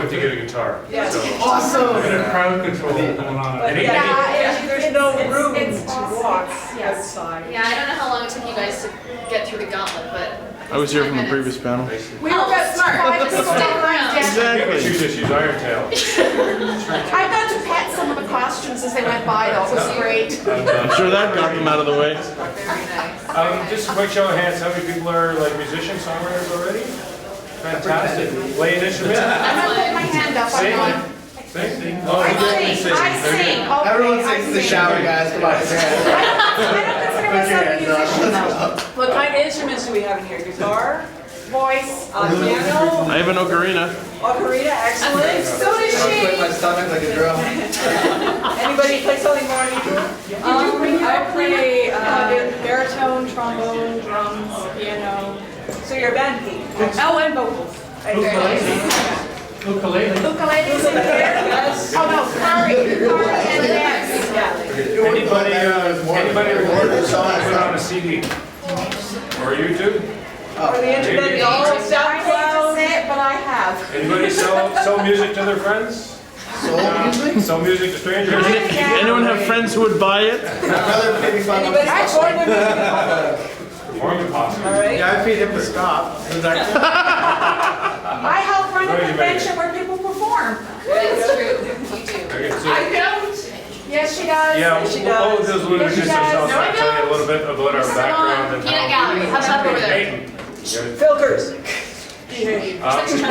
put to get a guitar. Yes. So, Awesome. Bit of crowd control going on. But Any- yeah, there's no room it's to awesome. walk Yes. outside. Yeah, I don't know how long it took you guys to get through the gauntlet, but I was here 5 from the minutes. previous panel. We were about smart. 5 people Stick around. behind us. Maybe you just use Iron Tail. I got to pet some of the costumes as they went by, though. It was great. I'm sure that got them out of the way. Very nice. Just a quick show of hands. How many people are like musicians, songwriters already? Fantastic. Play an instrument? I'm going to put my hand up. Sing? I'm going. Sing? I sing. Okay, Everyone I sings in the sing. shower, guys. Come on. I don't consider myself a musician, though. What kind of instruments do we have in here? Guitar, Voice. piano, I have an ocarina. ocarina, excellent. So does she. my stomach like a drum. Anybody play something more unusual? I play baritone, trombone, drums, piano. So you're a band geek. Oh, and vocals. Ukulele. Ukulele's in here. Yes. Oh, no, curry and dance. Yeah. Anybody record a song and put it on a CD? Or YouTube? Or the internet, all I hate to SoundCloud. say it, but I have. Anybody sell music to their friends? Sell music to strangers? Anyone have friends who would buy it? Anybody perform their music? Perform possible. All right. I paid him to stop. I help run a Where did you make it? convention where people perform. It's true. You do. Okay, so, don't. Yes, she does. yeah, Yes, she we'll does. just introduce Yes, she does. ourselves No, I and tell you a little bit about our background and Peanut how. gallery. How's that over there? Peyton, you Filters. want to go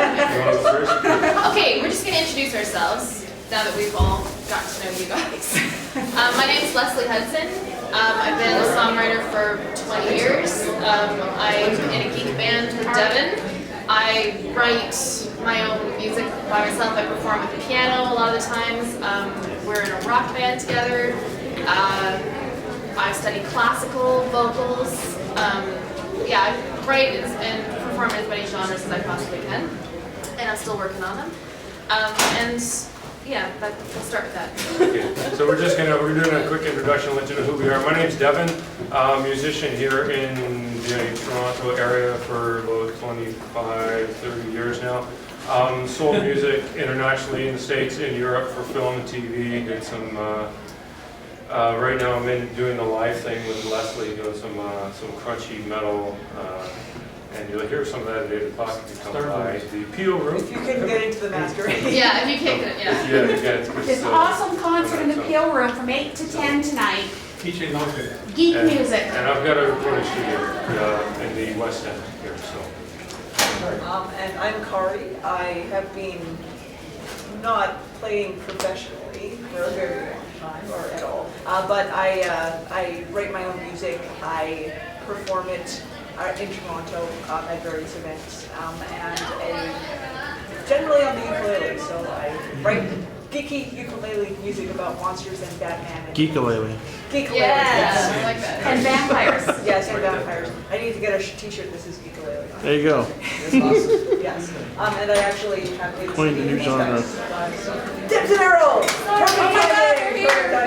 first? Okay, we're just going to introduce ourselves now that we've all gotten to know you guys. My name is Leslie Hudson. I've been a songwriter for 20 years. I'm in a geek band with Devin. I write my own music by myself. I perform with the piano a lot of the times. We're in a rock band together. I study classical vocals. Yeah, I write and perform in as many genres as I possibly can. And I'm still working on them. And yeah, we'll start with that. Okay, so we're doing a quick introduction, let you know who we are. My name's Devin, musician here in the Toronto area for about 25, 30 years now. Sold music internationally in the States, in Europe for film and TV. Did some, right now I'm doing the live thing with Leslie, doing some crunchy metal. And you'll hear some of that today. The talk if you come by the PO room. If you couldn't get into the masquerade. Yeah, if you kick it, yeah. Yeah, you get it. This awesome concert in the Peel Room from 8 to 10 tonight. Teaching music. Geek music. And I've got a recording studio in the West End here, so. And I'm Kari. I have been not playing professionally for a very long time, or at all. But I write my own music. I perform it in Toronto at various events, and generally on the ukulele. So I write geeky ukulele music about monsters and Batman. And Geekalele. Geekalele. Yeah, Yes. I like that. And vampires. Yes, and vampires. I need to get a t-shirt that says Geekalele on it. There you go. Yes. And I actually have made Coined a new genre. Dibs and Earl! We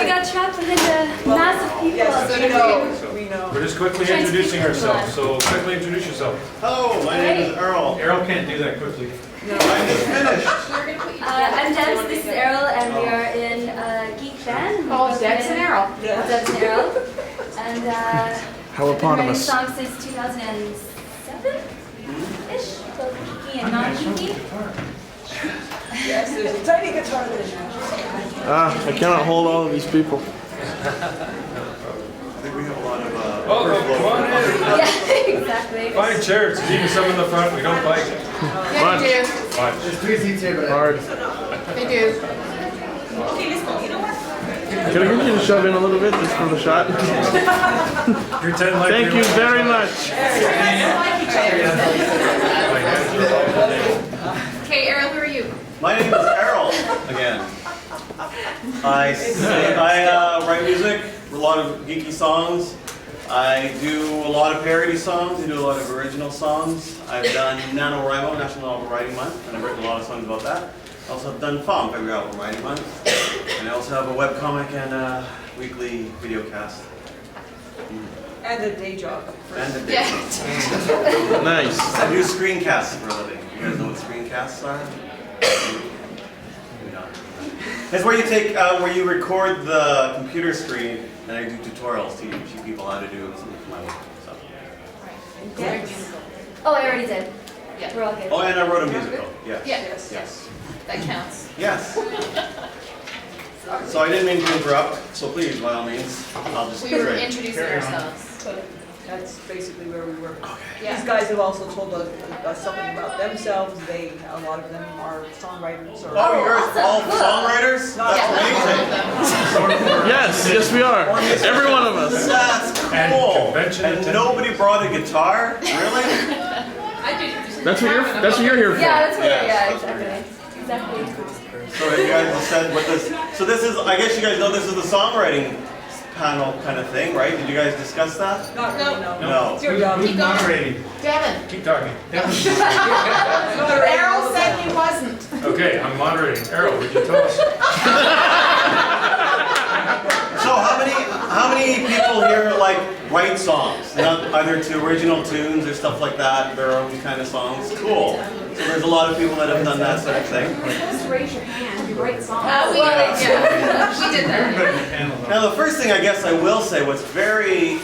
got trapped behind a massive people. Yes, we know. We're just quickly introducing ourselves, so quickly introduce yourself. Hello, my name is Earl. Errol can't do that quickly. I'm just finished. We're gonna put you I'm Debs, this is Errol, and we are in a geek band. Called Debs and Errol. Yes. Debs and Errol. And How I've been writing eponymous. songs since 2007-ish, so geeky and non-geeky. Yes, there's a tiny guitar there. I cannot hold all of these people. I think we have a lot of Come on in. Yeah, exactly. Find chairs, there's even some in the front, we don't bite it. Yeah, they do. Fine. There's 3 seats here, but hard. They do. Can I get you to shove in a little bit just for the shot? Pretend like Thank you very much. Like each other. Okay, Errol, who are you? My name is Errol again. I write music, a lot of geeky songs. I do a lot of parody songs. I do a lot of original songs. I've done NaNoWriMo, National Album Writing Month, and I've written a lot of songs about that. I also have done FOM, February Album Writing Month, and I also have a webcomic and a weekly video cast. And a day job. And a Yeah. Nice. I do screencasts for a living. You guys know what screencasts are? It's where you take, where you record the computer screen, and I do tutorials to teach people how to do some of my work. So. Oh, I already did. Yeah. We're all good. Oh, and I wrote a musical. Yes. Yes. Yes. That counts. Yes. So I didn't mean to interrupt. So please, by all means, I'll just. We were Great. introducing Carry on. ourselves. So that's basically where we were. Yeah. These guys have also told us something about themselves. A lot of them are songwriters or. Oh, you're all songwriters? That's Yeah. amazing. Yes, we are. Every one of us. That's And cool. convention And attendant. nobody brought a guitar? Really? That's what you're here for. Yeah, that's what. Yes. Yeah, exactly. Exactly. So you guys have said what this. So this is. I guess you guys know this is the songwriting panel kind of thing, right? Did you guys discuss that? Not really, no. No. It's your job. Who's moderating? Devin, Keep talking. Errol said he wasn't. Okay, I'm moderating. Errol, would you tell us? So how many people here like write songs, either to original tunes or stuff like that, their own kind of songs? Cool. So there's a lot of people that have done that sort of thing. Just raise your hand, you write songs. We did that. Now the first thing I guess I will say was very,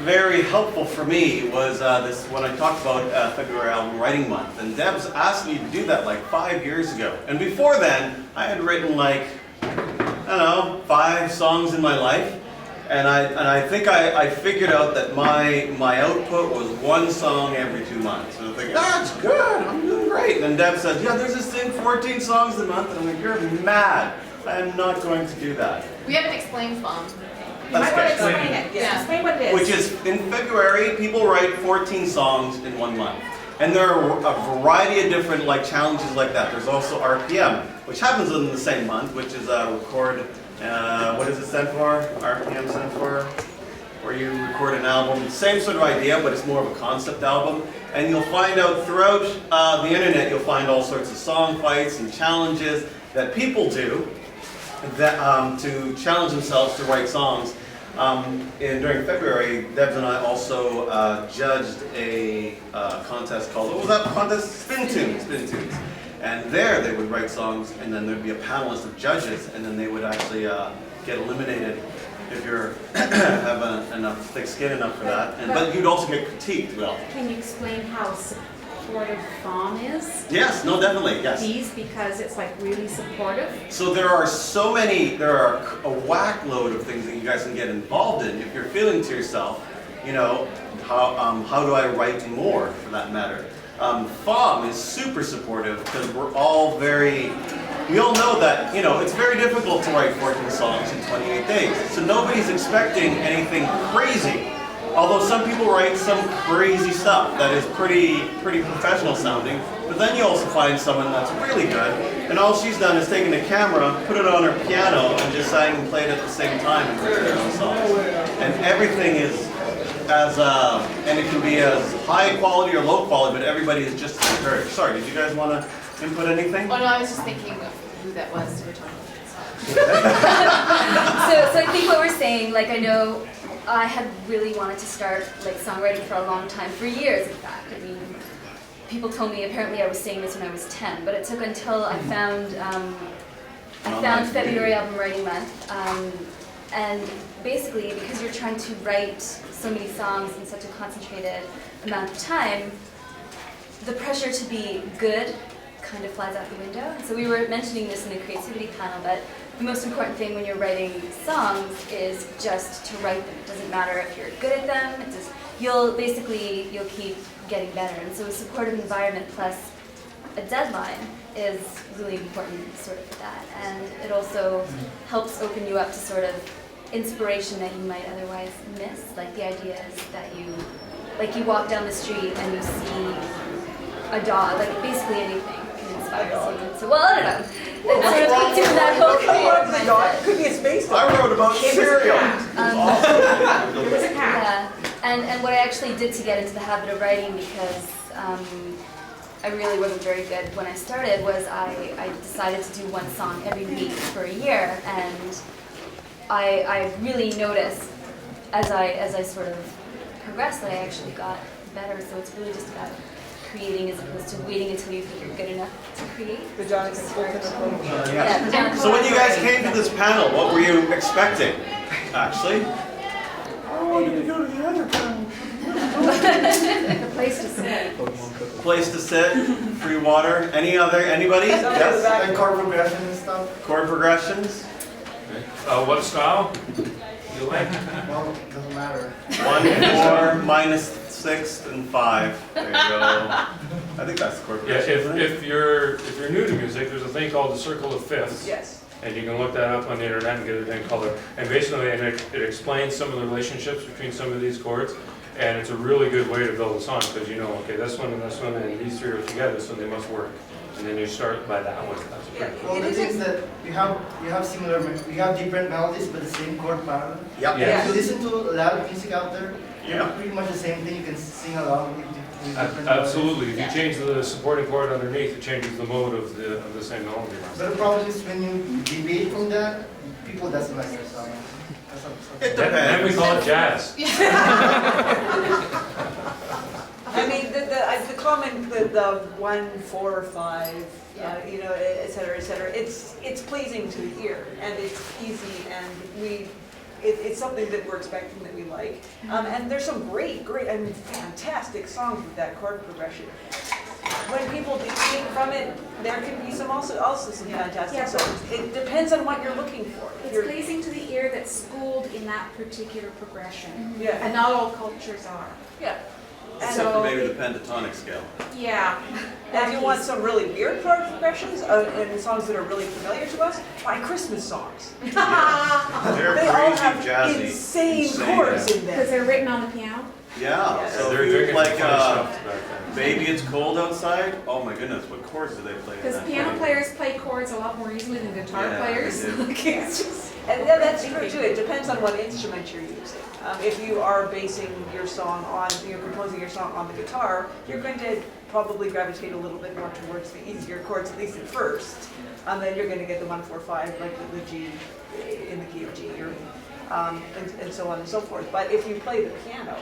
very helpful for me was this when I talked about February album writing month, and Deb's asked me to do that like 5 years ago. And before then, I had written like, I don't know, 5 songs in my life. And I think I figured out that my output was 1 song every 2 months. And I'm thinking, that's good, I'm doing great. And then Deb said, yeah, there's this thing, 14 songs a month. And I'm like, you're mad. I am not going to do that. We haven't explained FOM. You might want to Okay. explain it. Yeah. Explain what it is. Which is, in February, people write 14 songs in 1 month. And there are a variety of different challenges like that. There's also RPM, which happens in the same month, which is record, what does it stand for? RPM stand for? Where you record an album. Same sort of idea, but it's more of a concept album. And you'll find out throughout the internet, you'll find all sorts of song fights and challenges that people do that, to challenge themselves to write songs. During February, Debs and I also judged a contest called, what was that contest? Spin Tunes. And there they would write songs, and then there'd be a panelist of judges, and then they would actually get eliminated if you're have enough thick skin enough for that. But you'd also get critiqued. Well, Can you explain how supportive FOM is? yes, no, definitely, yes. These, because it's like really supportive. So there are a whack load of things that you guys can get involved in if you're feeling to yourself, you know, how do I write more for that matter? FOM is super supportive because we all know that, you know, it's very difficult to write 14 songs in 28 days. So nobody's expecting anything crazy. Although some people write some crazy stuff that is pretty professional sounding, but then you also find someone that's really good, and all she's done is taken a camera, put it on her piano, and just sang and played at the same time and written her own songs. And everything is and it can be as high quality or low quality, but everybody is just as encouraged. Sorry, did you guys want to input anything? Oh no, I was just thinking of who that was we were talking So I think what we're saying, like I know I had really wanted to start like songwriting for a long time, for years in fact. I mean, people told me apparently I was saying this when I was 10, but it took until I found February album writing month. And basically, because you're trying to write so many songs in such a concentrated amount of time, the pressure to be good kind of flies out the window. And so we were mentioning this in the creativity panel, but the most important thing when you're writing songs is just to write them. It doesn't matter if you're good at them. You'll keep getting better. And so a supportive environment plus a deadline is really important sort of for that. And it also helps open you up to sort of inspiration that you might otherwise miss. Like the idea is that you walk down the street and you see a dog, like basically anything can inspire you. So, well, I don't know. It sort of puts you in that whole creative mindset. Could be a space dog. I wrote about cereal. It was a cat. Yeah, and what I actually did to get into the habit of writing, because I really wasn't very good when I started, was I decided to do one song every week for a year, and I really noticed as I sort of progressed that I actually got better. So it's really just about creating as opposed to waiting until you think you're good enough to create. The Jonathan Fulton approach. Yeah, the Jonathan So when you guys Fulton. came to this panel, what were you expecting, actually? Oh, I'm gonna go to the other panel. The place to sit. Place to sit, free water. Anybody? Yes? Like chord progression and stuff? Chord progressions? What style you like? Well, it doesn't matter. 1, 4, minus 6, and 5. There you go. I think that's the chord Yeah, progression, isn't it? if you're new to music, there's a thing called the circle of fifths. Yes. And you can look that up on the internet and get it in color. And basically, it explains some of the relationships between some of these chords. And it's a really good way to build a song because you know, okay, this one and these three are together, so they must work. And then you start by that one. That's pretty cool. Well, the thing is that we have similar, we have different melodies but the same chord pattern. Yep. Yeah. If you listen to a lot of music out there, Yeah. it's pretty much the same thing. You can sing along with different Absolutely. If melodies. you change the supporting chord underneath, it changes the mode of the same melody. But the problem is when you deviate from that, people doesn't like your song. It Then we depends. call it jazz. I mean, the common, the 1, 4, 5, you know, et cetera, it's pleasing to the ear, and it's easy, and it's something that we're expecting that we like. And there's some great, I mean, fantastic songs with that chord progression. When people deviate from it, there can be also some fantastic Yeah, but- songs. It depends on what you're looking for. It's pleasing to the ear that's schooled in that particular progression. Yeah, And not all cultures are. yeah. Except for maybe the pentatonic scale. Yeah. And if you want some really weird chord progressions and songs that are really familiar to us, try Christmas songs. They're They all have crazy jazzy. insane chords in Because them. they're written on the piano. Yeah, so They're if you drinking like funny stuff back then. Baby It's Cold Outside, oh my goodness, what chords do they play in Because that? piano players play chords a lot more easily than guitar Yeah, players. they do. It's just- And yeah, that's true too. It depends on what instrument you're using. If you are basing your song on, you're composing your song on the guitar, you're going to probably gravitate a little bit more towards the easier chords, at least at first. And then you're going to get the 1, 4, 5, like the G in the key of G, or, and so on and so forth. But if you play the piano,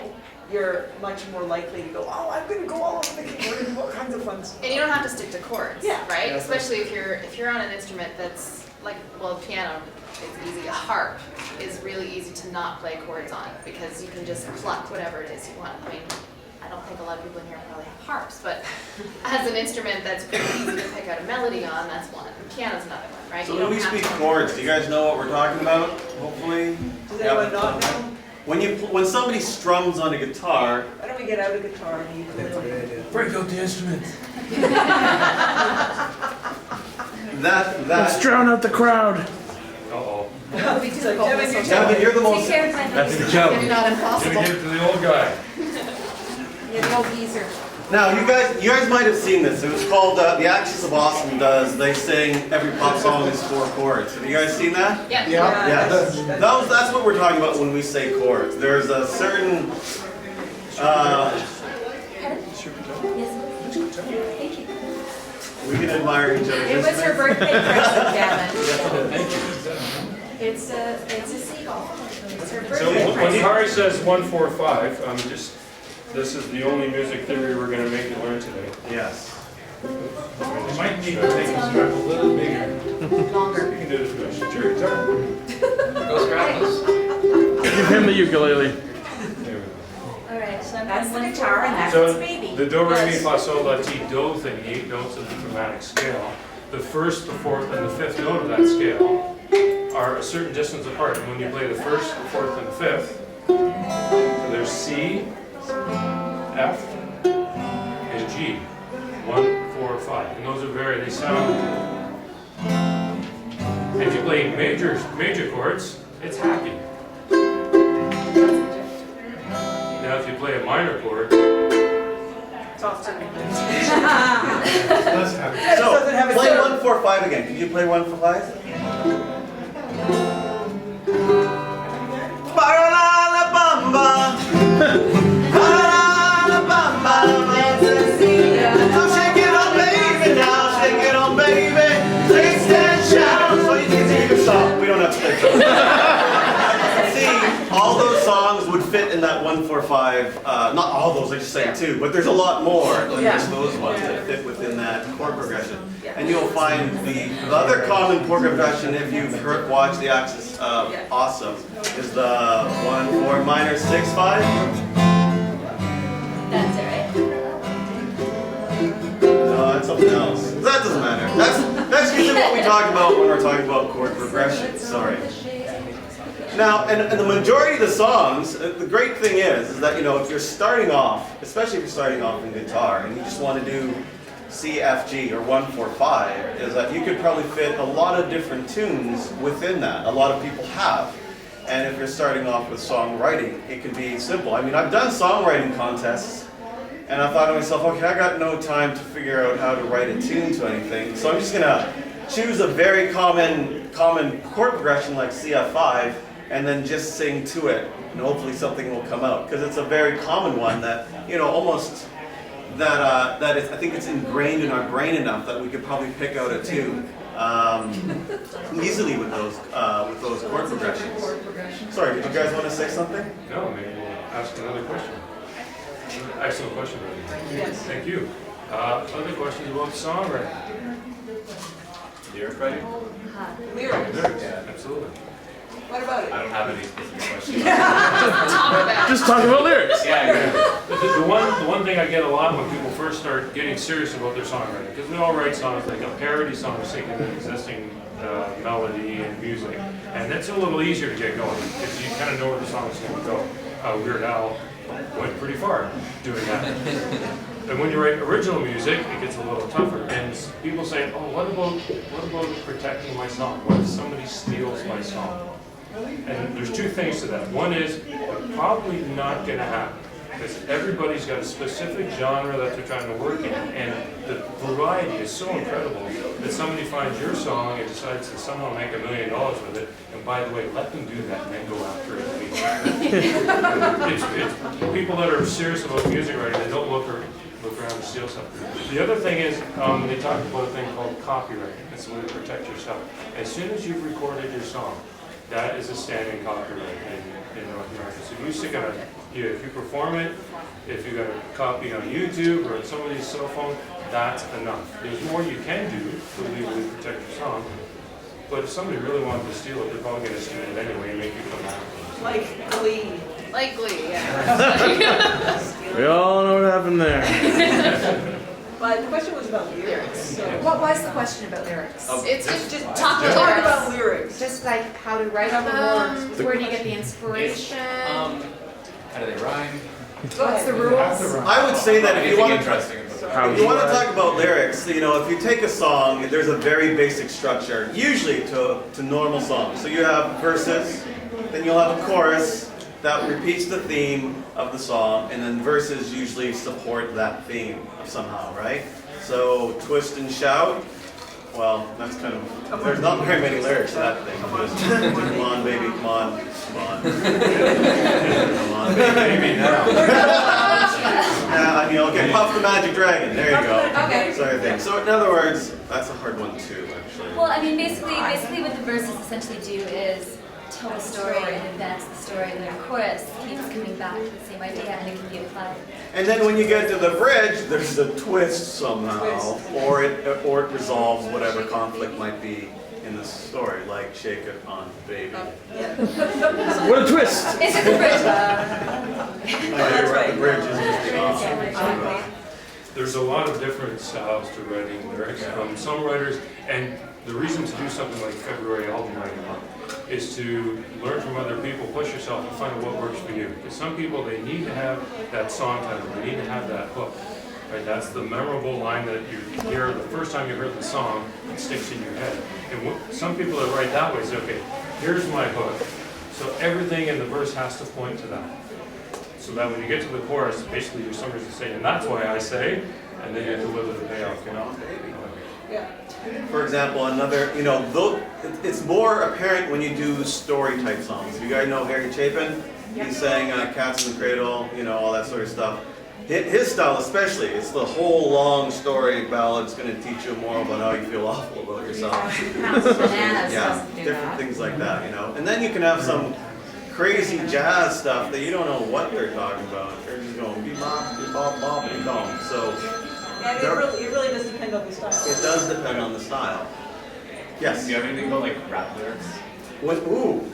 you're much more likely to go, oh, I'm going to go all over the keyboard and do all kinds of fun stuff. And you don't have to stick to chords, Yeah. right? Yeah. Especially if you're on an instrument that's like, well, piano is easy. A harp is really easy to not play chords on because you can just pluck whatever it is you want. I mean, I don't think a lot of people in here probably have harps, but as an instrument that's pretty easy to pick out a melody on, that's one. Piano's another one, right? So You when don't we have speak to- chords, do you guys know what we're talking about? Hopefully? Does anyone not know? When somebody strums on a guitar, Why don't we get out a guitar and ukulele? Break out the instrument. that Let's drown out the crowd. Uh-oh. That would be difficult. Devin, you're Devin, you're the Take most. care of my That's the Maybe challenge. not Gonna impossible. give it to the old guy. You're the old geezer. Now you guys might have seen this. It was called The Axis of Awesome does. They sing every pop song is 4 chords. Have you guys seen that? Yeah. Yes. That's what we're talking about when we say chords. There's a certain Yes. Thank you. we can admire each other's It was her instruments. birthday present, Gavin. It's a seagull. It's her So birthday when present. Kari says 1, 4, 5, this is the only music theory we're going to make you learn today. Yes. You might need to make the strap a little bigger. Longer. You can do it if you wish. It's your guitar. Go strapless. Give him the ukulele. There we go. All right, so I'm That's the on 1, 4, guitar and 5. that's So its baby. the do, re, mi, Yes. fa, sol, la, ti, do thing, the 8 notes of the chromatic scale. The first, the fourth, and the fifth note of that scale are a certain distance apart. And when you play the first, the fourth, and the fifth, so there's C, F, and G. 1, 4, 5. And those are they sound. If you play major chords, it's happy. Now if you play a minor chord, It's off to me. Let's have it. So doesn't have a play sound. 1, 4, 5 again. Can you play 1, 4, 5? Ba-la-la-la-bamba. Ba-la-la-la-bamba. Now shake it on, baby. Now shake it on, baby. Please stand, shout. So you can sing your song. We don't have to play. See, all those songs would fit in in that 1-4-5, not all those, I just say two, but there's a lot more than just those ones that fit within that chord progression. And you'll find the other common chord progression, if you've watched the Axis Awesome, is the 1-4 minor 6-5. That's it, right? No, that's something else. That doesn't matter. That's usually what we talk about when we're talking about chord progression. Sorry. Now, and the majority of the songs, the great thing is that, you know, if you're starting off, especially if you're starting off in guitar, and you just want to do C, F, G, or 1-4-5, is that you could probably fit a lot of different tunes within that. A lot of people have. And if you're starting off with songwriting, it can be simple. I mean, I've done songwriting contests, and I thought to myself, okay, I got no time to figure out how to write a tune to anything, so I'm just gonna choose a very common chord progression like CF5, and then just sing to it, and hopefully something will come out. Because it's a very common one that, you know, almost that is, I think it's ingrained in our brain enough that we could probably pick out a tune easily with those chord progressions. Sorry, did you guys want to say something? No, maybe we'll ask another question. Excellent question, Brady. Yes. Thank you. Other questions about songwriting? Lyric writing? Lyrics. Lyrics, absolutely. What about it? I don't have any specific questions. Talk about Just talk about lyrics. The one thing I get a lot when people first start getting serious about their songwriting, because we all write songs like a parody song taking an existing melody and music, and that's a little easier to get going because you kind of know where the song is going to go. Weird Al went pretty far doing that. And when you write original music, it gets a little tougher. And people say, "Oh, what about protecting my song? What if somebody steals my song?" And there's two things to that. One is probably not going to happen because everybody's got a specific genre that they're trying to work in, and the variety is so incredible that somebody finds your song and decides to somehow make $1 million with it. And by the way, let them do that and then go after it. It's people that are serious about music writing. They don't look around and steal something. The other thing is they talked about a thing called copyright. It's a way to protect yourself. As soon as you've recorded your song, that is a standing copyright in North America. So if you stick it if you perform it, if you got a copy on YouTube or on somebody's cell phone, that's enough. There's more you can do to legally protect your song, but if somebody really wanted to steal it, they're probably going to steal it anyway and make you come back. Like Glee. Like Glee, yeah. We all know what happened there. But the question was about lyrics. So What was the question about lyrics? It's just talk talk about lyrics. Just like how to write them, where do you get the inspiration? How do they rhyme? What's the rules? I would say that if you want to interesting about How If you want to talk about lyrics, you know, if you take a song, there's a very basic structure, usually to normal songs. So you have verses, then you'll have a chorus that repeats the theme of the song, and then verses usually support that theme somehow, right? So twist and shout, well, that's kind of, there's not very many lyrics to that thing. Just, come on, baby, come on, come on. Come on, baby, now. Yeah, okay, Puff the Magic Dragon, there you go. Okay. Sort of thing. So in other words, that's a hard one too, actually. Well, I mean, basically what the verses essentially do is tell the story and advance the story, and the chorus keeps coming back to the same idea, and it can be applied. And then when you get to the bridge, there's a twist somehow, or it resolves whatever conflict might be in the story, like "Shake It On, Baby." What a twist! It's a bridge. That's right. The bridge is just awesome. There's a lot of different styles to writing lyrics from some writers, and the reason to do something like February album writing month is to learn from other people, push yourself, and find out what works for you. Because some people, they need to have that song title, they need to have that hook. Right? That's the memorable line that you hear the first time you heard the song, it sticks in your head. And some people that write that way say, okay, here's my hook. So everything in the verse has to point to that. So that when you get to the chorus, basically your songwriter is saying, and that's why I say, and then you deliver the payoff. You know? Yeah. For example, another, you know, it's more apparent when you do story type songs. You guys know Harry Chapin? He sang Cats in the Cradle, you know, all that sort of stuff. His style especially, it's the whole long story ballad. It's going to teach you more about how you feel awful about yourself. Bananas Yeah, doesn't do different that. things like that, you know. And then you can have some crazy jazz stuff that you don't know what they're talking about. They're just going bebop, bebop, bop, and bop. So And it really does depend on the style. it does depend on the style. Yes. Do you have anything about like rap lyrics? Ooh.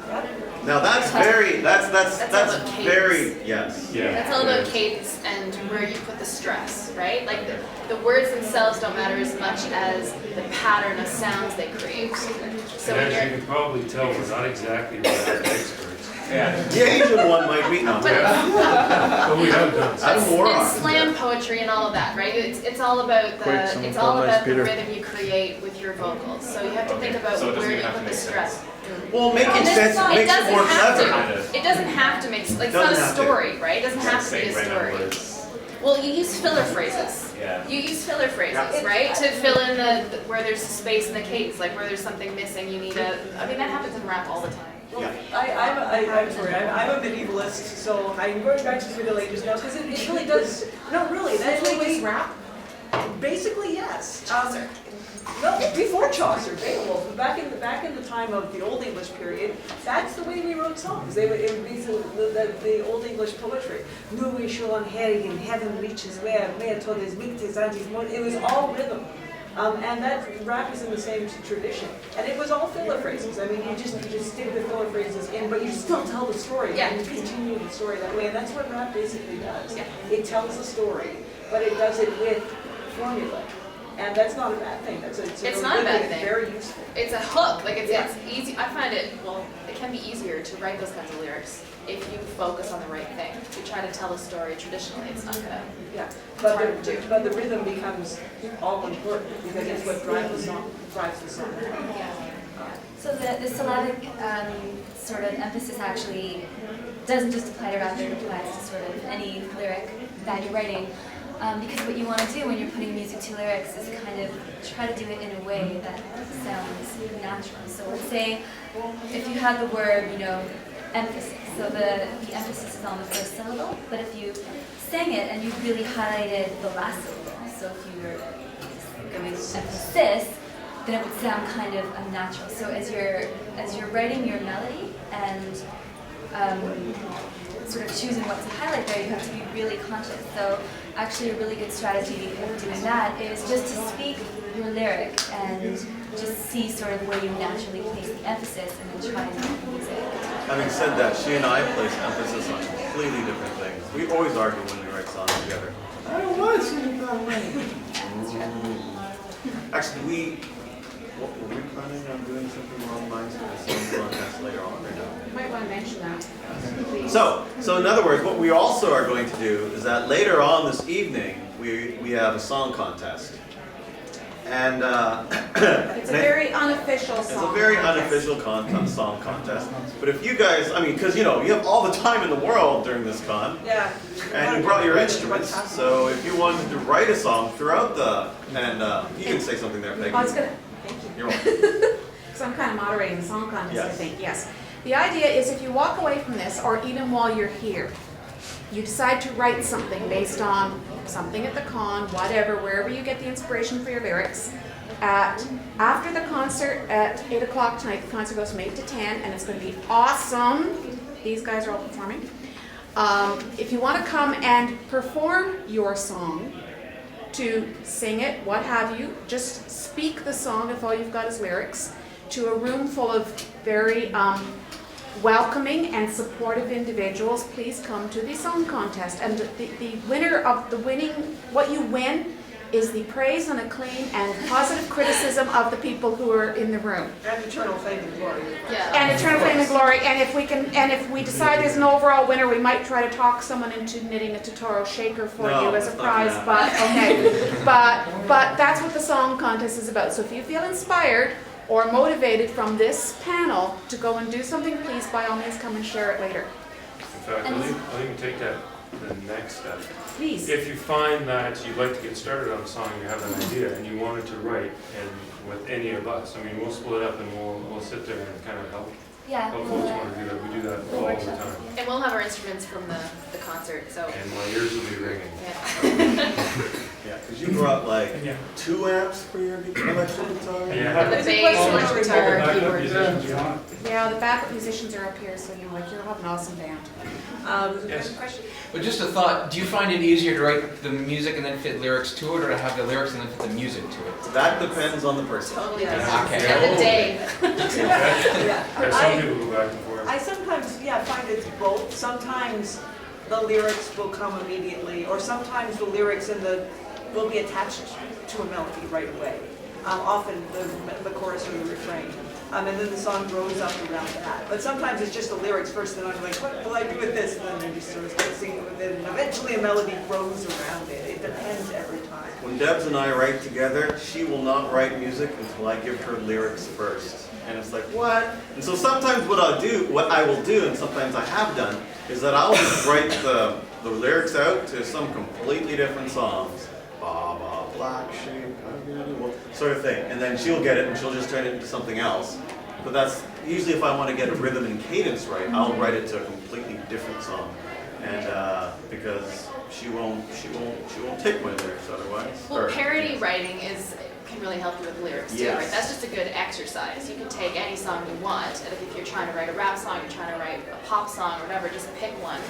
Now that's very, that's all about very, yes. Yeah. That's all about cadence and where you put the stress, right? Like the words themselves don't matter as much as the pattern of sounds they create. So And when as you you're, can probably tell, we're not exactly rap experts. Yeah. The Asian one might be, no. But we have done some. Adam Warlock. and slam poetry and all of that, right? It's all about Quick, someone it's call all nice about the Peter. rhythm you create with your vocals. So you have to think about So it doesn't where you have to put the make stress. sense. Well, making sense It makes it doesn't more have clever. to. It doesn't have to make like it's not Doesn't a have to. story, right? It doesn't have to be Say a random story. words. Well, you use filler phrases. Yeah. You use filler phrases, Yeah. right? To fill in the where there's space in the cadence, like where there's something missing, you need a. I mean, that happens in rap all the time. Yeah. I'm sorry, I'm a medievalist, so I'm going back to the Middle Ages now, because it really does, no, really, that's the way. rap? Basically, yes. Chaucer. No, before Chaucer, Beowulf, but back in the time of the Old English period, that's the way we wrote songs. It would be the Old English poetry. Nu we shall on herring in heaven reaches where to his victis and his it was all rhythm. And that rap is in the same tradition. And it was all filler phrases. I mean, you just stick the filler phrases in, but you still tell the story. Yeah. And you continue the story that way. And that's what rap basically does. Yeah. It tells a story, but it does it with formula. And that's not a bad thing. It's not a bad thing. Very useful. It's a hook. Like it's easy. I find it. Well, it can be easier to write those kinds of lyrics if you focus on the right thing. If you try to tell a story traditionally, it's not gonna. Yeah. hard to do. But the rhythm becomes all important because it's what drives the song. So the syllabic sort of emphasis actually doesn't just apply to rap, it applies to sort of any lyric that you're writing. Because what you want to do when you're putting music to lyrics is kind of try to do it in a way that sounds natural. So let's say if you have the word, emphasis, so the emphasis is on the first syllable, but if you sang it and you really highlighted the last syllable, so if you were going emphasis, then it would sound kind of unnatural. So as you're writing your melody and sort of choosing what to highlight there, you have to be really conscious. So actually a really good strategy of doing that is just to speak your lyric and just see sort of where you naturally place the emphasis and then try to make the music. Having said that, she and I place emphasis on completely different things. We always argue when we write songs together. I don't want to sing it that way. Actually, were we planning on doing something along the lines of the singing contest later on or no? You might want to mention that. So in other words, what we also are going to do is that later on this evening, we have a song contest. And It's a very unofficial it's song. a very unofficial song contest. But if you guys, I mean, because you have all the time in the world during this con, Yeah. and you brought your instruments, so if you wanted to write a song throughout and you can say something there, Peggy. I was gonna, You're welcome. because I'm kind of moderating the song contest, I Yes. think, yes. The idea is if you walk away from this, or even while you're here, you decide to write something based on something at the con, whatever, wherever you get the inspiration for your lyrics. After the concert at 8 o'clock tonight, the concert goes from 8 to 10, and it's going to be awesome. These guys are all performing. If you want to come and perform your song, to sing it, what have you, just speak the song if all you've got is lyrics, to a room full of very welcoming and supportive individuals. Please come to the song contest. And the winner of what you win is the praise and acclaim and positive criticism of the people who are in the room. And eternal fame and glory. Yeah. And eternal fame and glory. And if we decide there's an overall winner, we might try to talk someone into knitting a Totoro shaker for No, you as a that's not prize. gonna But okay, but that's what the song contest is about. So if you feel inspired or motivated from this panel to go and do something, please by all means come and share it later. In fact, I'll even take that the next step. Please. If you find that you'd like to get started on a song, you have an idea, and you wanted to write, and with any of us, I mean, we'll split up and we'll sit there and kind of help Yeah. How folks want to do that, we do that all the time. And we'll have our instruments from the concert, so. And my ears will be ringing. Yeah. Yeah, because you brought like Yeah. 2 amps for your electric guitar? Yeah. The Is it bass, possible electric to guitar, Backup keyboard. musicians, you want? Yeah, the backup musicians are up here, so you'll have an awesome band. Yes. Question? But just a thought, do you find it easier to write the music and then fit lyrics to it, or to have the lyrics and then fit the music to it? That depends on the person. Totally Yeah. different. Okay. And the day. Yeah. There's some people who go back and forth. I sometimes, yeah, find it's both. Sometimes the lyrics will come immediately, or sometimes the lyrics will be attached to a melody right away. Often the chorus or the refrain. And then the song grows up around that. But sometimes it's just the lyrics first, and I'm like, what will I do with this? And then you just sort of start singing with it, and eventually a melody grows around it. It depends every time. When Debs and I write together, she will not write music until I give her lyrics first. And it's like, what? And so sometimes what I will do, and sometimes I have done, is that I'll just write the lyrics out to some completely different songs. Ba ba black sheep, sort of thing. And then she'll get it and she'll just turn it into something else. But that's usually if I want to get a rhythm and cadence right, I'll write it to a completely different song. And because she won't take my lyrics otherwise. Well, Or- parody writing can really help you with lyrics too, Yes. right? That's just a good exercise. You can take any song you want, and if you're trying to write a rap song, you're trying to write a pop song or whatever, just pick one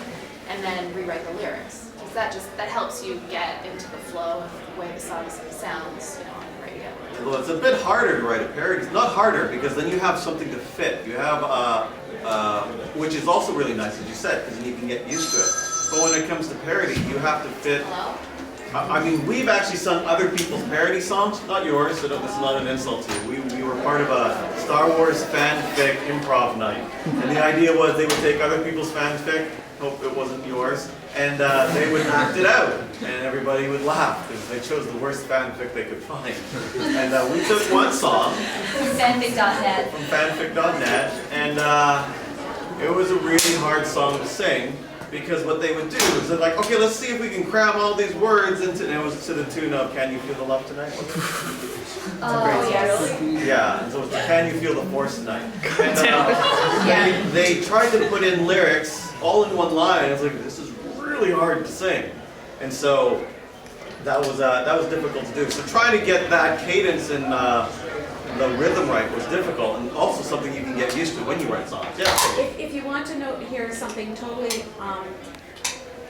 and then rewrite the lyrics. Because that helps you get into the flow of the way the song sounds, on the radio. Well, it's a bit harder to write a parody. It's not harder because then you have something to fit. You have, which is also really nice, as you said, because you can get used to it. But when it comes to parody, you have to fit. Hello? I mean, we've actually sung other people's parody songs, not yours, so this is not an insult to you. We were part of a Star Wars fanfic improv night. And the idea was they would take other people's fanfic, hope it wasn't yours, and they would act it out. And everybody would laugh because they chose the worst fanfic they could find. And we took one song Fanfic.net. from fanfic.net, and it was a really hard song to sing. Because what they would do is they're like, okay, let's see if we can cram all these words into, and it was to the tune of Can You Feel the Love Tonight? Oh, yes. Yeah, and so it's Can You Feel the Force Tonight? And they tried to put in lyrics all in one line. It's like, this is really hard to sing. And so that was difficult to do. So trying to get that cadence and the rhythm right was difficult, and also something you can get used to when you write songs. Yeah. If you want to hear something totally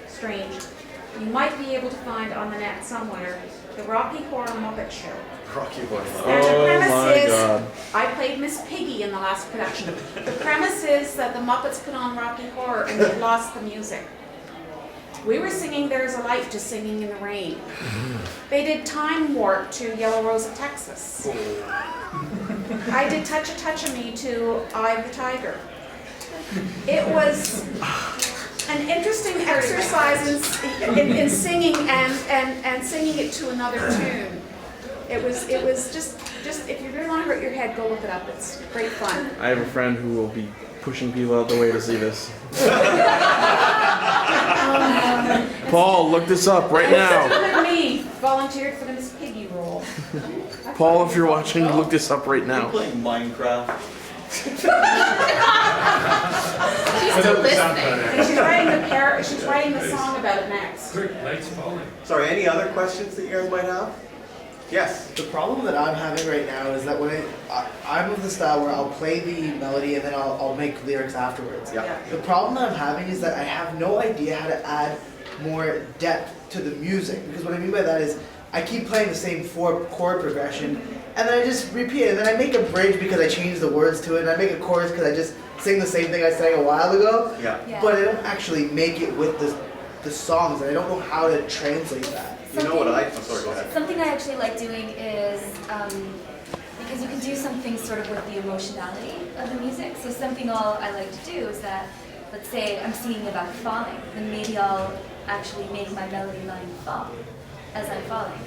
strange, you might be able to find on the net somewhere the Rocky Horror Muppet Show. Rocky Horror. And the Oh premise my is, God. I played Miss Piggy in the last production. The premise is that the Muppets put on Rocky Horror and they lost the music. We were singing There's a Light to Singing in the Rain. They did Time Warp to Yellow Rose of Texas. I did Touch a Touch of Me to Eye of the Tiger. It was an interesting exercise in singing and singing it to another tune. It was just if you really want to hurt your head, go look it up. It's great fun. I have a friend who will be pushing people out the way to see this. Paul, look this up right now. Look at me, volunteered for the Miss Piggy role. Paul, if you're watching, look this up right I'm now. playing Minecraft. She's still listening. And she's writing the song about it next. Quick, lights falling. Sorry, any other questions that you guys might have? Yes. The problem that I'm having right now is that when I'm of the style where I'll play the melody and then I'll make lyrics afterwards. Yeah. The problem that I'm having is that I have no idea how to add more depth to the music. Because what I mean by that is I keep playing the same 4-chord progression and then I just repeat it. And then I make a bridge because I change the words to it, and I make a chorus because I just sing the same thing I sang a while ago. Yeah. Yeah. But I don't actually make it with the songs, and I don't know how to translate that. You know what I'm sorry, go ahead. Something I actually like doing is, because you can do something sort of with the emotionality of the music. So something I like to do is that, let's say I'm singing about falling, then maybe I'll actually make my melody line fall as I'm falling.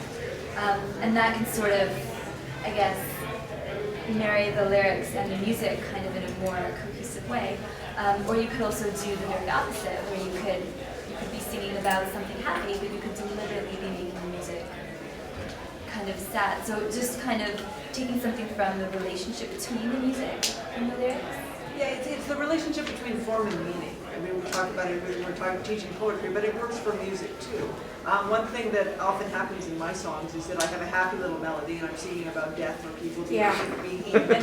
And that can sort of, I guess, marry the lyrics and the music kind of in a more cohesive way. Or you could also do the very opposite, where you could be singing about something happy, but you could deliberately be making the music kind of sad. So just kind of taking something from the relationship between the music and the lyrics. Yeah, it's the relationship between form and meaning. I mean, we talk about it when we're talking teaching poetry, but it works for music too. One thing that often happens in my songs is that I have a happy little melody and I'm singing about death or people being and you do that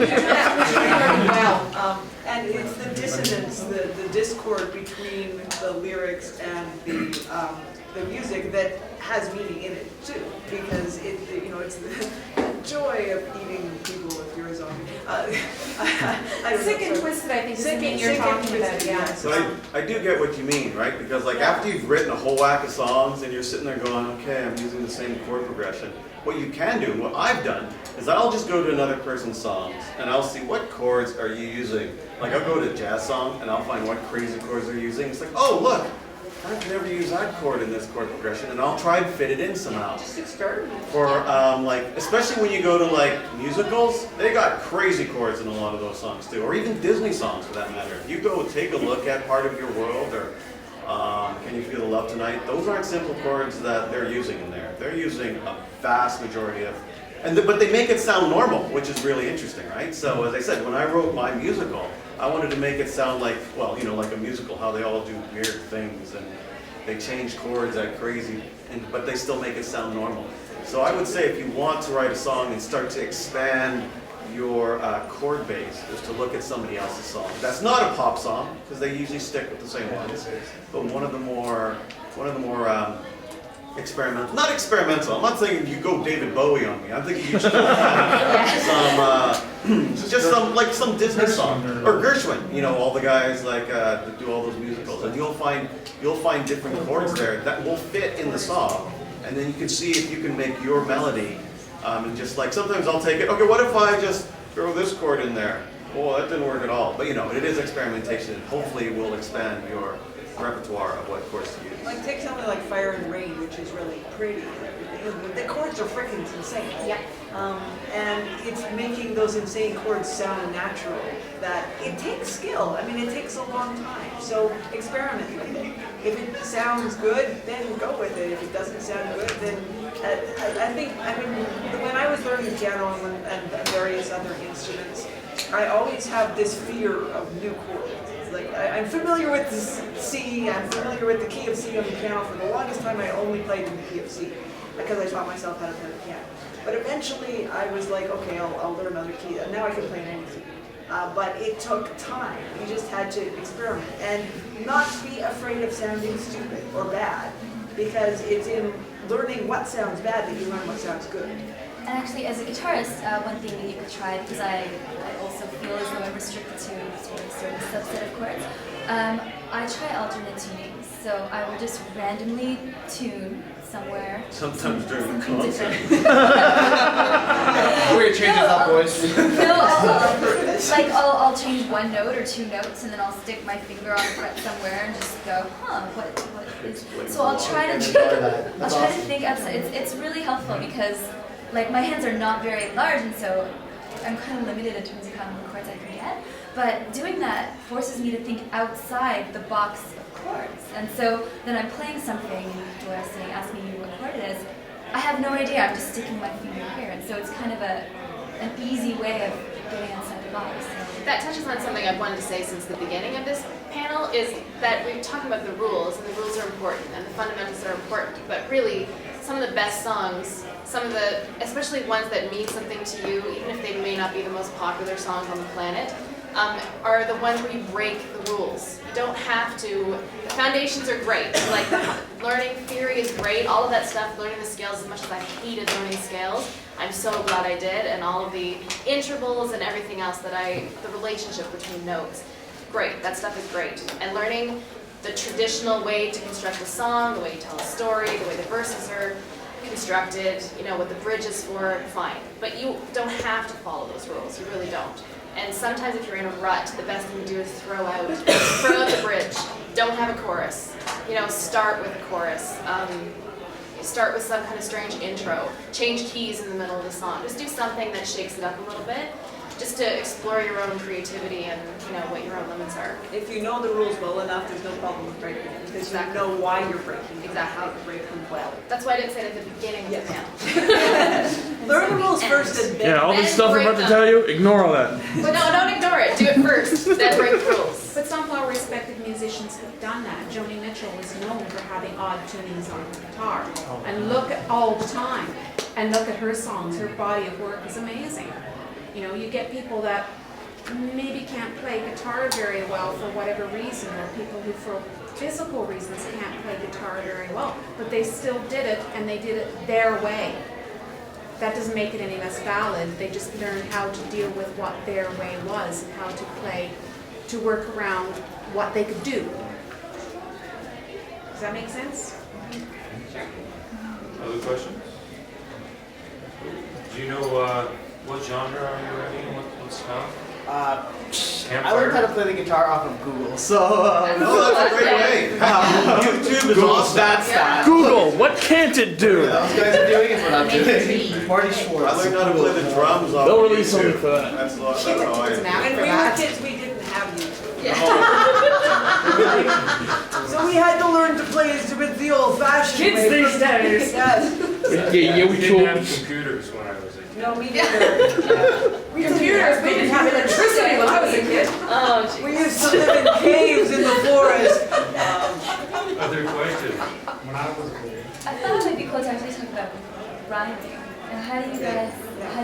very well. And it's the dissonance, the discord between the lyrics and the music that has meaning in it too, because it's the joy of eating people if you're a zombie. Sick and twisted, I think, is the thing you're talking about, yeah. So I do get what you mean, right? Because like after you've written a whole whack of songs and you're sitting there going, okay, I'm using the same chord progression. What you can do, what I've done, is I'll just go to another person's songs and I'll see what chords are you using. Like I'll go to a jazz song and I'll find what crazy chords they're using. It's like, oh look, I've never used that chord in this chord progression, and I'll try and fit it in somehow. Just experiment. For like, especially when you go to like musicals, they got crazy chords in a lot of those songs too, or even Disney songs for that matter. If you go take a look at Part of Your World or Can You Feel the Love Tonight, those aren't simple chords that they're using in there. They're using a vast majority of, but they make it sound normal, which is really interesting, right? So as I said, when I wrote my musical, I wanted to make it sound like, well, like a musical, how they all do weird things and they change chords like crazy, but they still make it sound normal. So I would say if you want to write a song and start to expand your chord base, is to look at somebody else's song. That's not a pop song, because they usually stick with the same ones, but one of the more experimental, not experimental, I'm not saying you go David Bowie on me, I'm thinking you should go find some Disney song, or Gershwin, all the guys like that do all those musicals, and you'll find different chords there that will fit in the song, and then you can see if you can make your melody, and just like, sometimes I'll take it, okay, what if I just throw this chord in there? Oh, that didn't work at all, but it is experimentation, and hopefully it will expand your repertoire of what chords to use. Like take something like Fire and Rain, which is really pretty. The chords are freaking insane. Yeah. And it's making those insane chords sound natural. That it takes skill. I mean, it takes a long time. So experiment with it. If it sounds good, then go with it. If it doesn't sound good, then when I was learning piano and various other instruments, I always have this fear of new chords. Like I'm familiar with the C, I'm familiar with the key of C on the piano. For the longest time, I only played in the key of C because I taught myself how to play the piano. But eventually, I was like, okay, I'll learn another key. And now I can play in any key. But it took time. You just had to experiment and not be afraid of sounding stupid or bad, because it's in learning what sounds bad that you learn what sounds good. And actually, as a guitarist, one thing that you could try, because I also feel as though I'm restricted to sort of a certain subset of chords, I try alternate tunings. So I will just randomly tune somewhere. Sometimes during the concert. We're changing up, boys. I'll change one note or two notes, and then I'll stick my finger on the fret somewhere and just go, what is? So I'll try to think outside. It's really helpful because, like, my hands are not very large, and so I'm kind of limited in terms of how many chords I can get. But doing that forces me to think outside the box of chords. And so then I'm playing something, and people are asking me what chord it is. I have no idea. I'm just sticking my finger here, and so it's kind of an easy way of getting outside the box. That touches on something I've wanted to say since the beginning of this panel, is that we're talking about the rules, and the rules are important, and the fundamentals are important, but really, some of the best songs, especially ones that mean something to you, even if they may not be the most popular songs on the planet, are the ones where you break the rules. You don't have to. The foundations are great. Like learning theory is great. All of that stuff, learning the scales, as much as I hated learning scales, I'm so glad I did. And all of the intervals and everything else the relationship between notes, great. That stuff is great. And learning the traditional way to construct a song, the way you tell a story, the way the verses are constructed, what the bridge is for, fine. But you don't have to follow those rules. You really don't. And sometimes if you're in a rut, the best thing to do is throw out the bridge. Don't have a chorus. Start with a chorus. Start with some kind of strange intro. Change keys in the middle of the song. Just do something that shakes it up a little bit, just to explore your own creativity and what your own limits are. If you know the rules well enough, there's no problem with breaking them, because you know why you're breaking them, exactly, how to break them well. That's why I didn't say it at the beginning of the panel. Learn the rules first and then. Yeah, all this stuff I'm about to tell you, ignore all that. But no, don't ignore it. Do it first, then break the rules. But some well-respected musicians have done that. Joni Mitchell was known for having odd tunings on her guitar. And look at all the time. And look at her songs. Her body of work is amazing. You know, you get people that maybe can't play guitar very well for whatever reason, or people who for physical reasons can't play guitar very well, but they still did it, and they did it their way. That doesn't make it any less valid. They just learned how to deal with what their way was and how to play, to work around what they could do. Does that make sense? Other questions? Do you know what genre are you writing? What style? I learned how to play the guitar off of Google, so Oh, that's a great way. YouTube is awesome. that's that. Google, what can't it do? Those guys are doing is what I'm doing. Marty Schwartz. I learned how to play the drums off They'll of release something YouTube. for that. That's how I. When we were kids, we didn't have YouTube. Yeah. So we had to learn to play with the old-fashioned way. Kids these days. Yes. Yeah, We didn't have computers when I was a kid. No, we didn't. Computers, we didn't have electricity when I was a kid. Oh, geez. We used to live in caves in the forest. Other questions? When I was a kid. I thought it might be cool to actually talk about rhyming. And how do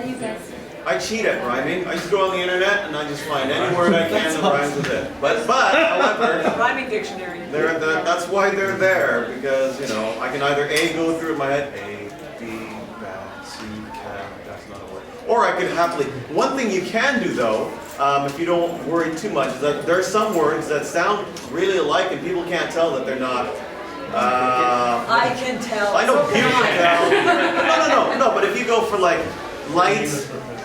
you guys, I cheat at rhyming. I just go on the internet and I just find any word I can that rhymes with it. But however, Rhyming dictionary. that's why they're there, because you know I can either A, go through in my head, A, B, bat, C, cat. That's not a word. Or I could happily. One thing you can do though, if you don't worry too much, is that there are some words that sound really alike and people can't tell that they're not. I can tell. I know So people can can I. tell. No. But if you go for like light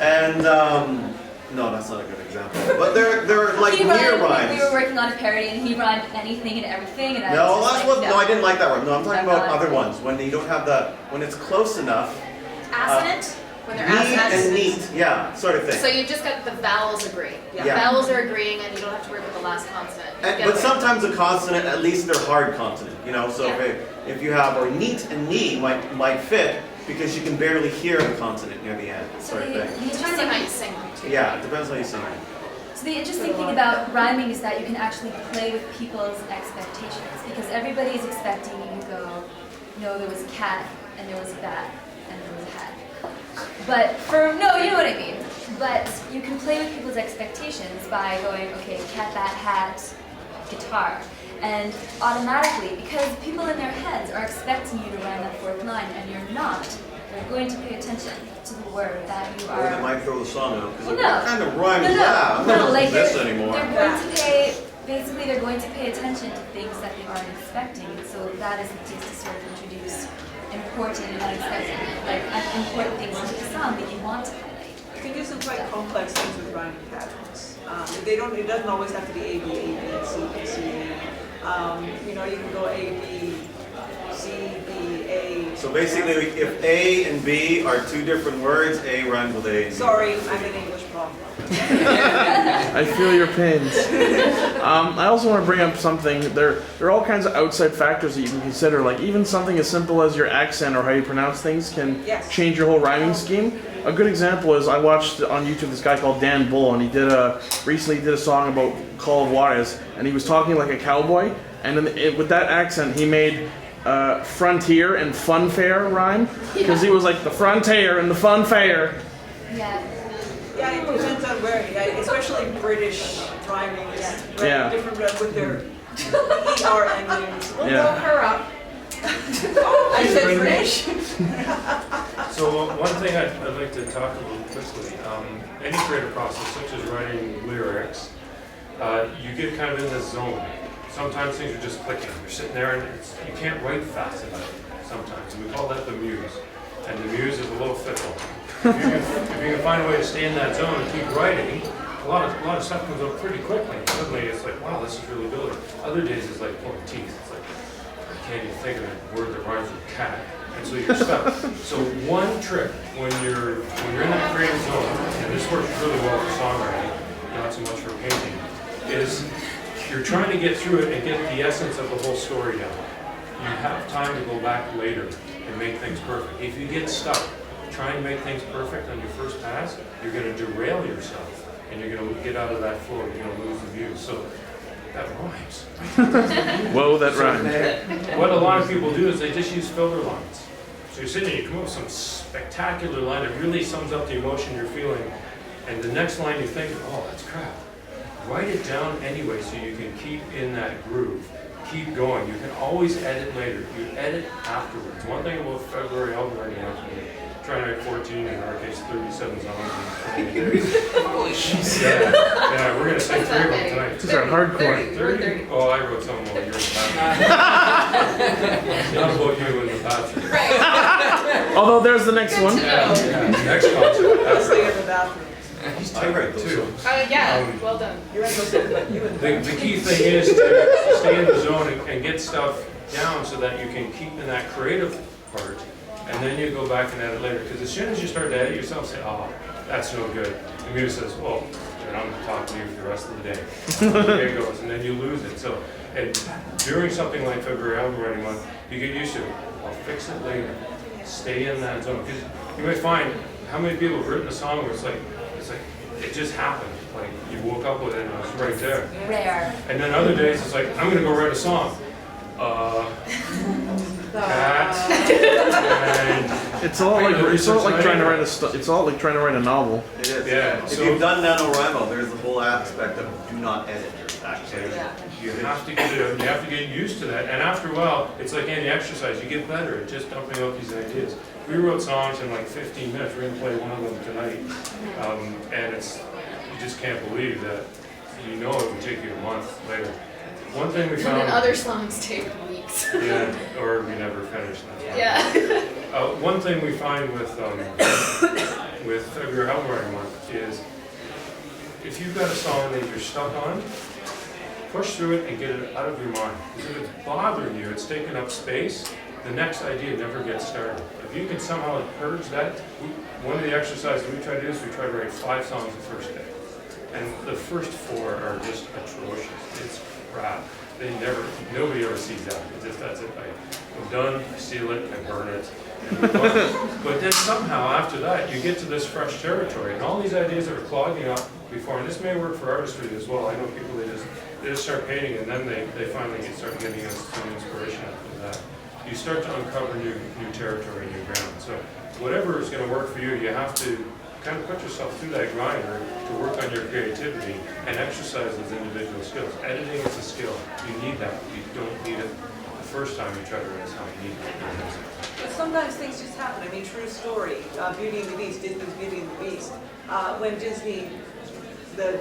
and no, that's not a good example. But they're like he near rhymed, rhymes. we were working on a parody and he rhymed anything and everything and I No, was that's just what. like, No, I didn't like that one. No, I'm talking I'm about not. other ones when you don't have the when it's close enough. Assonant? When they're Neat and assonant. neat, yeah, sort of thing. So you just got the vowels agree. Yeah. Yeah. Vowels are agreeing and you don't have to worry about the last consonant. You And, get but it. sometimes a consonant, at least they're hard consonant, you know. So if you have or neat and knee might fit because you can barely hear the consonant near the end, So sort of the thing. Depends on how you sing them too. Yeah, it depends how you sing it. So the interesting thing about rhyming is that you can actually play with people's expectations because everybody is expecting you to go, no, there was a cat and there was a bat and there was a hat. But no, you know what I mean. But you can play with people's expectations by going, okay, cat, bat, hat, guitar. And automatically, because people in their heads are expecting you to rhyme that fourth line and you're not, they're going to pay attention to the word that you Or they are. might throw the song out because Well, what kind of rhyme is that? I'm no, not like listening to this they're anymore. going to pay, basically they're going to pay attention to things that they aren't expecting. So that is the case to sort of introduce important and unexpected, like important things into the song that you want to highlight. You can do some quite complex things with rhyming patterns. It doesn't always have to be A, B, C, B, C, A. You know, you can go A, B, C, B, A. So basically, if A and B are two different words, A rhymes with A. And B. Sorry, I'm an English problem. I feel your pains. I also want to bring up something. There are all kinds of outside factors that you can consider. Like even something as simple as your accent or how you pronounce things can Yes. change your whole rhyming scheme. A good example is I watched on YouTube this guy called Dan Bull, and he recently did a song about Call of Juarez, and he was talking like a cowboy. And with that accent, he made frontier and funfair rhyme because he was like the frontier and the funfair. Yeah. Yeah, it depends on where, especially British rhyming is Yeah. different with their ER endings. We'll Yeah. look her up. I said British. So one thing I'd like to talk about quickly, any creative process, such as writing lyrics, you get kind of in this zone. Sometimes things are just clicking. You're sitting there and you can't write fast enough sometimes. And we call that the muse. And the muse is a little fickle. If you can find a way to stay in that zone and keep writing, a lot of stuff comes up pretty quickly. Suddenly it's like, wow, this is really building. Other days it's like pulling teeth. It's like, I can't even think of a word that rhymes with cat. And so you're stuck. So one trick when you're in that creative zone, and this works really well for songwriting, not so much for painting, is you're trying to get through it and get the essence of the whole story down. You have time to go back later and make things perfect. If you get stuck, try and make things perfect on your first pass, you're going to derail yourself, and you're going to get out of that flow. You're going to lose the view. So that rhymes. Whoa, that rhymed. What a lot of people do is they just use filler lines. So you're sitting there, you come up with some spectacular line that really sums up the emotion you're feeling, and the next line you think, oh, that's crap. Write it down anyway so you can keep in that groove. Keep going. You can always edit later. You edit afterwards. One thing about February album writing is trying to write 14, in our case 37 songs in 20 days. Holy shit. Yeah, we're going to sing 3 of them tonight. These are hardcore. 30? Oh, I wrote some while you were in the bathroom. Not about you in the bathroom. Although there's the next one. Yeah, next concert. Let's stay in the bathroom. He's I write those too. songs. Yeah, well done. You're not supposed to talk about you in the bathroom. The key thing is to stay in the zone and get stuff down so that you can keep in that creative part, and then you go back and edit later. Because as soon as you start to edit yourself, say, oh, that's no good. The muse says, well, then I'm going to talk to you for the rest of the day. There it goes, and then you lose it. So, and during something like February album writing month, you get used to it. I'll fix it later. Stay in that zone. Because you might find how many people have written a song where it's like, it just happened. Like you woke up with it and it was right there. Rare. And then other days it's like, I'm gonna go write a song. Cat. And It's all like trying to write it's all like trying to write a novel. It is. Yeah, If so- you've done NaNoWriMo, there's the whole aspect of do not edit your tracks. you have to get it. You have to get used to that. And after a while, it's like any exercise. You get better at just dumping out these ideas. We wrote songs in like 15 minutes. We're gonna play one of them tonight, and it's you just can't believe that. You know it would take you a month later. One thing we And found. then other songs take weeks. Yeah, or we never finish. That's Yeah. One thing we find with February album writing month is if you've got a song that you're stuck on, push through it and get it out of your mind. Because if it's bothering you, it's taking up space, the next idea never gets started. If you can somehow purge that, one of the exercises we try to do is we try to write 5 songs the first day. And the first 4 are just atrocious. It's crap. Nobody ever sees that. It's just, that's it. I'm done, I seal it, I burn it. And move on. But then somehow after that, you get to this fresh territory, and all these ideas that are clogging up before, and this may work for artistry as well. I know people, they just start painting, and then they finally start getting some inspiration after that. You start to uncover new territory, new ground. So whatever is going to work for you, you have to kind of put yourself through that grinder to work on your creativity and exercise those individual skills. Editing is a skill. You need that. You don't need it the first time you try to write a song. You need it. But sometimes things just happen. I mean, true story. Beauty and the Beast, Disney's Beauty and the Beast. When the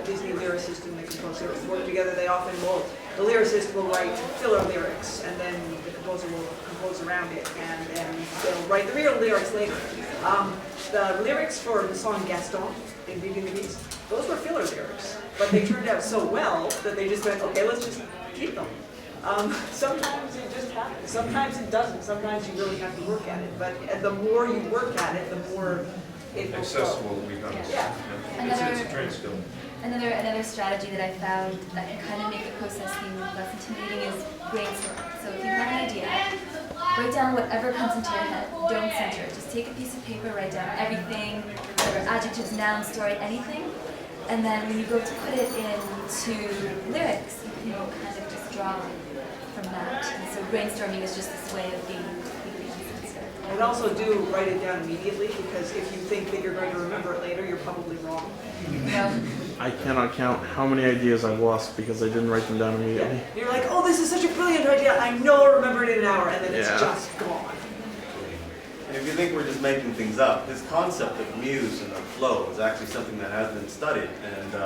Disney lyricist and the composer work together, they often will, the lyricist will write filler lyrics, and then the composer will compose around it, and then they'll write the real lyrics later. The lyrics for the song Gaston in Beauty and the Beast, those were filler lyrics, but they turned out so well that they just went, okay, let's just keep them. Sometimes it just happens. Sometimes it doesn't. Sometimes you really have to work at it. But the more you work at it, the more it will Accessible flow. it becomes. Yeah. It's a trained skill. Another strategy that I found that can kind of make the process seem less intimidating is brainstorm. So if you have an idea, write down whatever comes into your head. Don't center it. Just take a piece of paper, write down everything, whatever adjectives, nouns, story, anything. And then when you go to put it into lyrics, you can kind of just draw from that. And so brainstorming is just this way of being completely uncensored. And also do write it down immediately, because if you think that you're going to remember it later, you're probably wrong. Yeah. I cannot count how many ideas I've lost because I didn't write them down immediately. You're like, oh, this is such a brilliant idea. I know I'll remember it in an hour, and then it's Yeah. just gone. And if you think we're just making things up, this concept of muse and of flow is actually something that has been studied and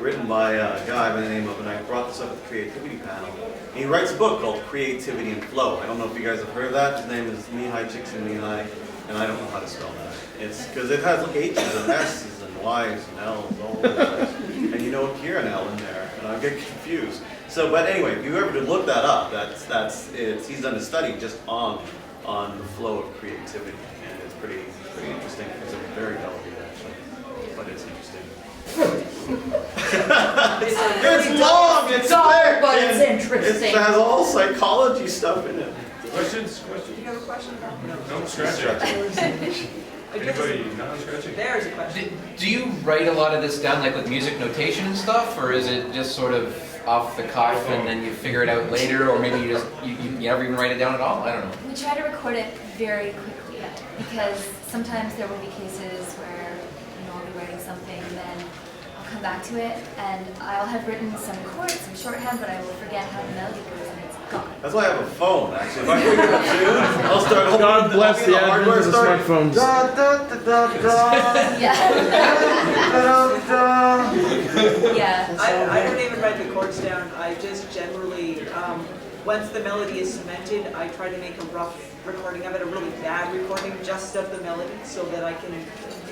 written by a guy by the name of, and I brought this up at the creativity panel. And he writes a book called Creativity and Flow. I don't know if you guys have heard of that. His name is Mihai Csikszentmihalyi, and I don't know how to spell that. It's because it has like H's and S's and Y's and L's all over the place. And you know, Kira and L in there, and I get confused. So, but anyway, if you ever did look that up, he's done a study just on the flow of creativity, and it's pretty interesting. It's a very dull read actually, but it's interesting. It's long, it's thick, but it's and interesting. It has all psychology stuff in it. Questions? Do you have a question? No, scratch it. I do Anybody not scratching? There's a question. Do you write a lot of this down, like with music notation and stuff, or is it just sort of off the cuff and then you figure it out later, or maybe you never even write it down at all? I don't know. We try to record it very quickly because sometimes there will be cases where I'll be writing something and then I'll come back to it and I'll have written some chords, some shorthand, but I will forget how the melody goes and it's gone. That's why I have a phone, actually. If I think of a tune, I'll start holding God bless the advent of the smartphones. Da, da, da, da, da. Yeah. I don't even write the chords down. I just generally, once the melody is cemented, I try to make a rough recording of it, a really bad recording just of the melody, so that I can,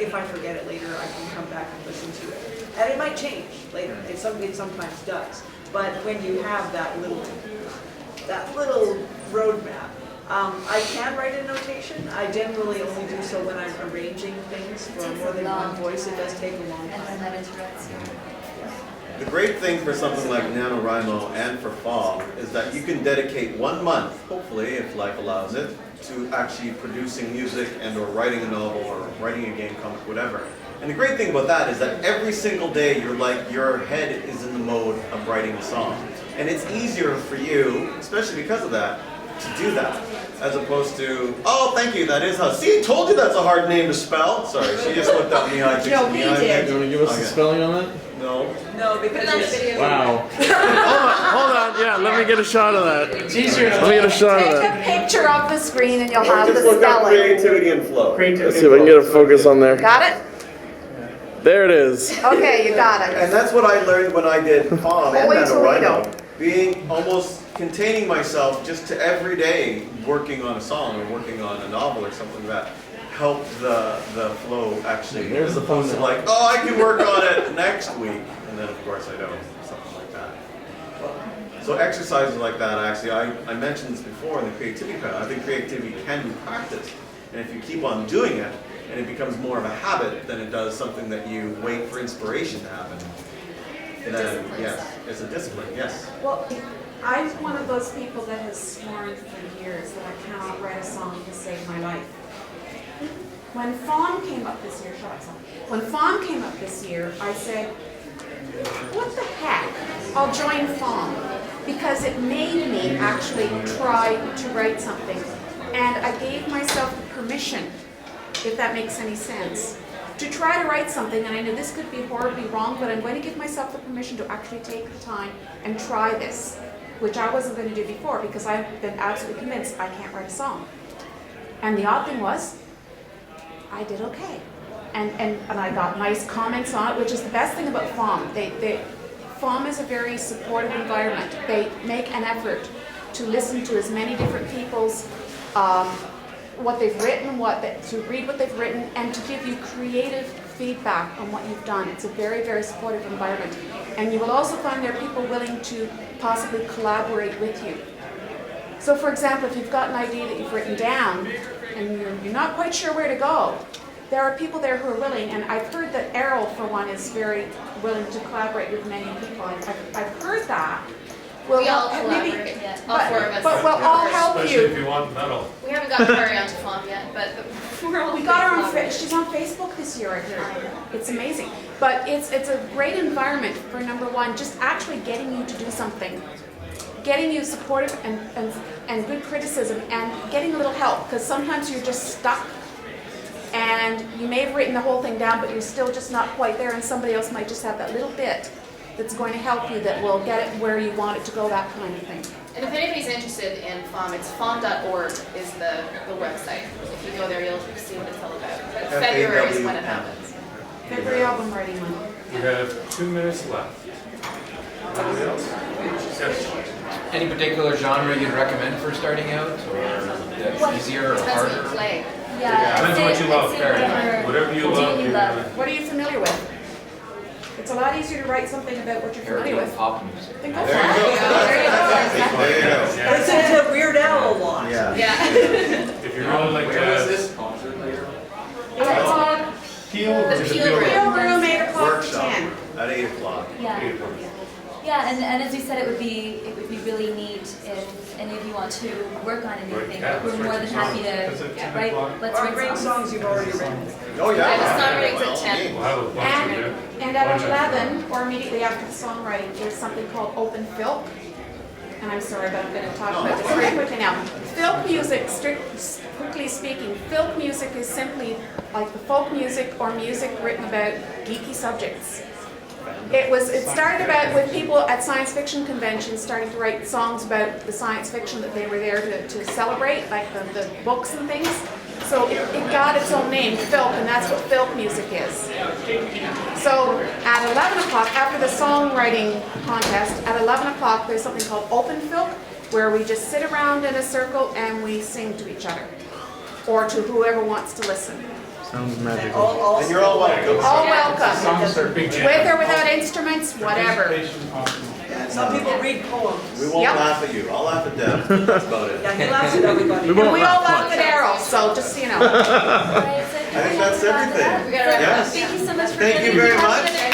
if I forget it later, I can come back and listen to it. And it might change later. It sometimes does. But when you have that little roadmap, I can write a notation. I generally only do so when I'm arranging things for more than one voice. It does take a long time. And then that interrupts you. The great thing for something like NaNoWriMo and for Fall is that you can dedicate 1 month, hopefully, if life allows it, to actually producing music and or writing a novel or writing a game comic, whatever. And the great thing about that is that every single day your head is in the mode of writing a song. And it's easier for you, especially because of that, to do that. As opposed to, oh, thank you, that is how. See, I told you that's a hard name to spell. Sorry, she just looked at me. No, he did. Do you want to give us the spelling on that? No. No, because it's Wow. hold on, yeah, let me get a shot of that. It's easier to Let me get a shot of Take that. a picture of the screen and you'll have the Just look up spelling. creativity and flow. Let's see if I can get a focus on there. Got it? There it is. Okay, you got it. And that's what I learned when I did Palm and Holy Toledo. NaNoWriMo. Being almost containing myself just to every day working on a song or working on a novel or something that helped the flow actually. There's As the opposed to phone. like, oh, I can work on it next week. And then of course I don't. Something like that. So exercises like that, actually, I mentioned this before in the creativity panel. I think creativity can be practiced. And if you keep on doing it, and it becomes more of a habit than it does something that you wait for inspiration to happen. Then, yes, it's a discipline, yes. Well, I'm one of those people that has sworn for years that I cannot write a song to save my life. When Fawn came up this year, shut up, son. When Fawn came up this year, I said, what the heck? I'll join Fawn. Because it made me actually try to write something. And I gave myself the permission, if that makes any sense, to try to write something, and I know this could be horribly wrong, but I'm going to give myself the permission to actually take the time and try this, which I wasn't going to do before because I've been absolutely convinced I can't write a song. And the odd thing was, I did okay. And I got nice comments on it, which is the best thing about FOM. FOM is a very supportive environment. They make an effort to listen to as many different people's what they've written, to read what they've written, and to give you creative feedback on what you've done. It's a very, very supportive environment. And you will also find there are people willing to possibly collaborate with you. So for example, if you've got an idea that you've written down, and you're not quite sure where to go, there are people there who are willing, and I've heard that Errol, for one, is very willing to collaborate with many people. I've heard that. We all maybe- collaborate, yeah. All four of us. But we'll all help Especially if you. you want metal. We haven't got Curry onto FOM yet, but we're all We got her on, collaborating. she's on Facebook this year, I heard. It's amazing. But it's a great environment for number one, just actually getting you to do something. Getting you supportive and good criticism and getting a little help, because sometimes you're just stuck and you may have written the whole thing down, but you're still just not quite there, and somebody else might just have that little bit that's going to help you, that will get it where you want it to go, that kind of thing. And if anybody's interested in FOM, it's fom.org is the website. If you go there, you'll see what it's all about. But February is when it happens. February album writing month. We have 2 minutes left. Anybody else? Yes. Any particular genre you'd recommend for starting out, or that's easier or Depends what you harder? play. Yeah. Depends what you love. Fair enough. Whatever you What do love, you you love? What are you familiar with? It's a lot easier to write something about what you're familiar with. Pop music. Then go for There you it. go. There you go. There you go. Yeah. Listen to Weird Al a lot. Yeah. Yeah. If you really like jazz, It's called The Peel Room. Peel Room, 8 o'clock to Workshop 10. at 8 o'clock. Yeah. Yeah, and as we said, it would be really neat if any of you want to work on anything. Yeah, We're more than happy Is to it 10 write. o'clock? Let's Or write bring songs. songs you've already written. Oh, I have yeah. songwriting's at 10. We'll have a bunch of them. And at 11, or immediately after the songwriting, there's something called open filk. And I'm sorry, but I'm going to talk about this very quickly now. Filk music, quickly speaking, filk music is simply like the folk music or music written about geeky subjects. It started about with people at science fiction conventions starting to write songs about the science fiction that they were there to celebrate, like the books and things. So it got its own name, filk, and that's what filk music is. So at 11 o'clock, after the songwriting contest, at 11 o'clock there's something called open filk, where we just sit around in a circle and we sing to each other, or to whoever wants to listen. Sounds magical. And you're all welcome. All welcome, Songs are big with or without instruments, whatever. Presentation optional. Some people read poems. We won't Yep. laugh at you. I'll laugh at them. That's about it. Yeah, he laughs at everybody. We And won't we all laugh laughed at Errol, so just so you know. Right, so I think that's everything. We gotta wrap it up. Yes. Thank you so much for Thank you coming. very Have a much. good night.